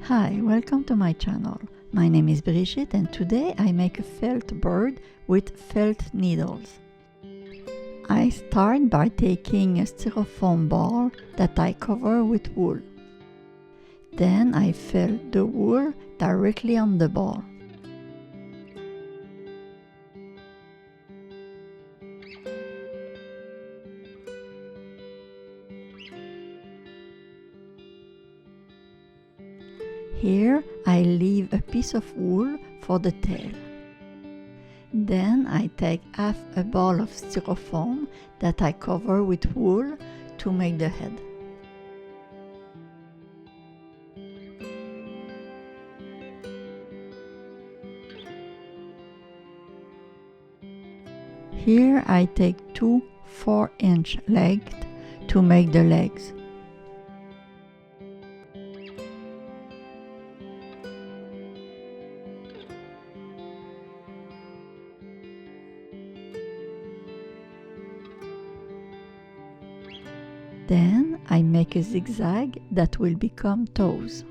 Hi, welcome to my channel. My name is Brigitte and today I make a felt bird with felt needles. I start by taking a styrofoam ball that I cover with wool. Then I felt the wool directly on the ball. Here I leave a piece of wool for the tail. Then I take half a ball of styrofoam that I cover with wool to make the head. Here I take two 4-inch legs to make the legs. Then I make a zigzag that will become toes.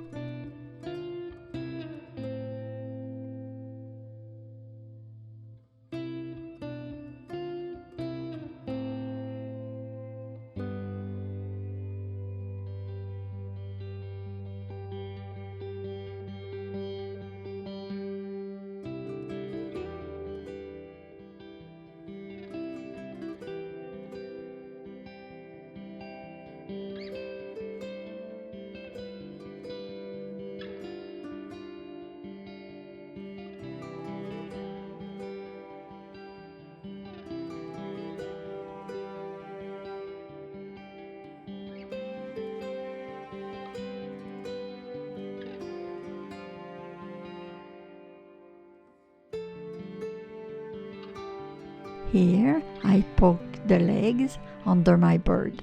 Here I poke the legs under my bird.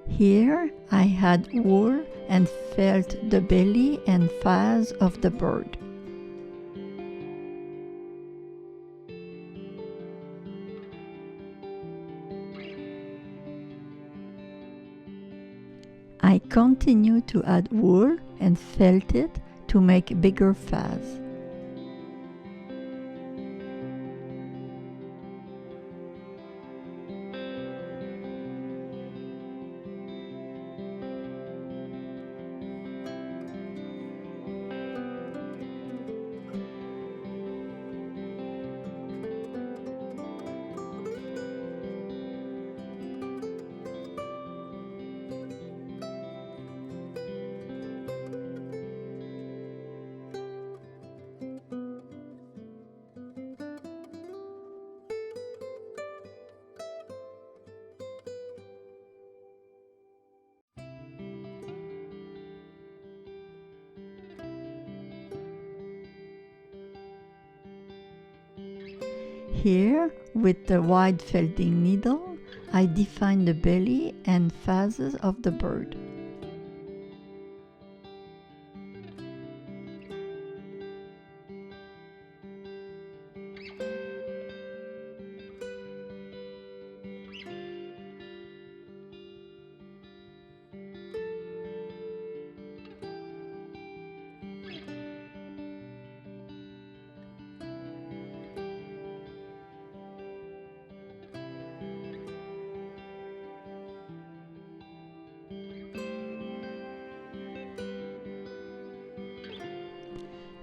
Here I had wool and felt the belly and thighs of the bird. I continue to add wool and felt it to make bigger thighs. Here, with the wide felting needle, I define the belly and thighs of the bird.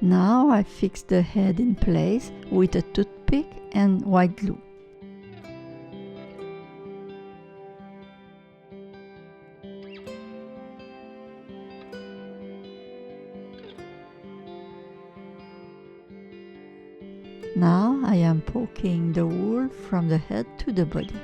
Now I fix the head in place with a toothpick and white glue. Now I am poking the wool from the head to the body.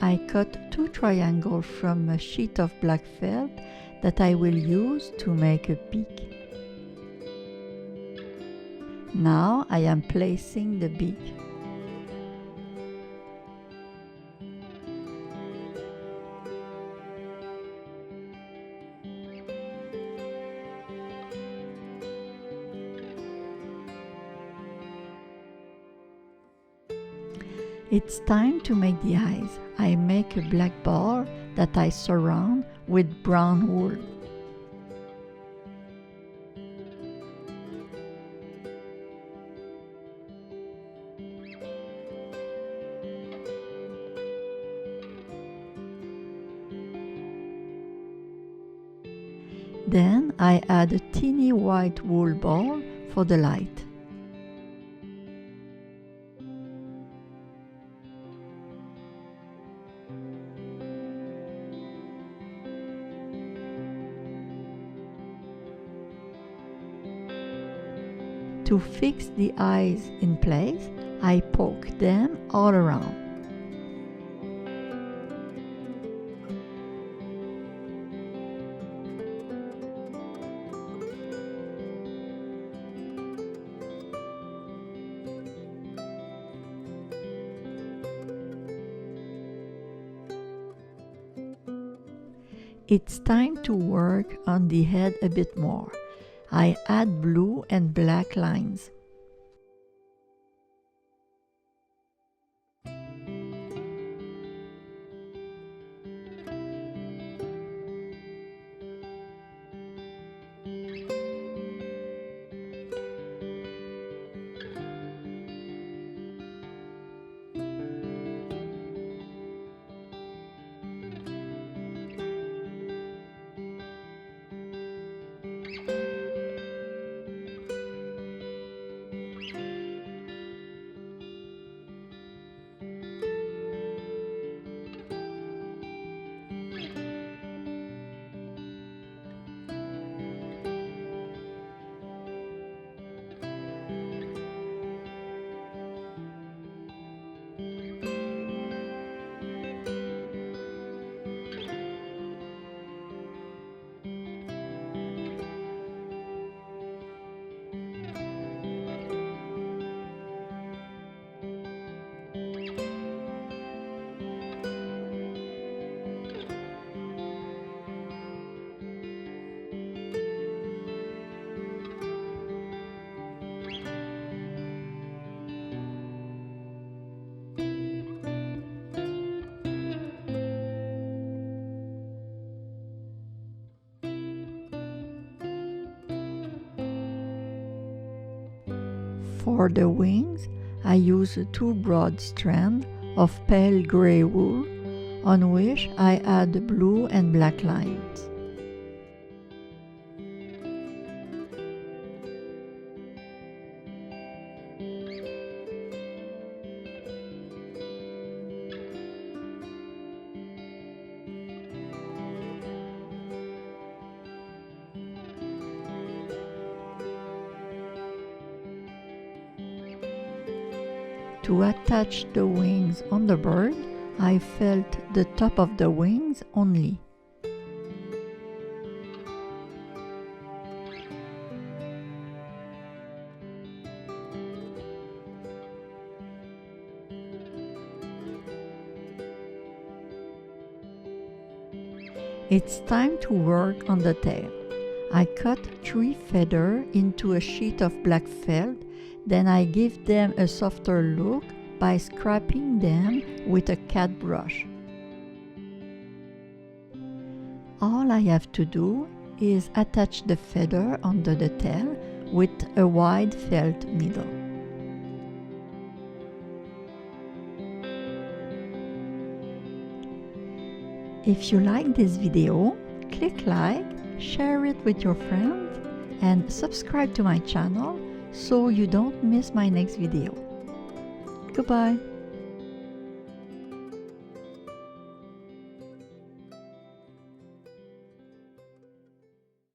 I cut two triangles from a sheet of black felt that I will use to make a beak. Now I am placing the beak. It's time to make the eyes. I make a black ball that I surround with brown wool. Then I add a teeny white wool ball for the light. To fix the eyes in place, I poke them all around. It's time to work on the head a bit more. I add blue and black lines. For the wings, I use 2 broad strands of pale gray wool, on which I add blue and black lines. To attach the wings on the bird, I felt the top of the wings only. It's time to work on the tail. I cut 3 feathers into a sheet of black felt. Then I give them a softer look by scraping them with a cat brush. All I have to do is attach the feather under the tail with a wide felt needle. If you like this video, click like, share it with your friends, and subscribe to my channel so you don't miss my next video. Goodbye!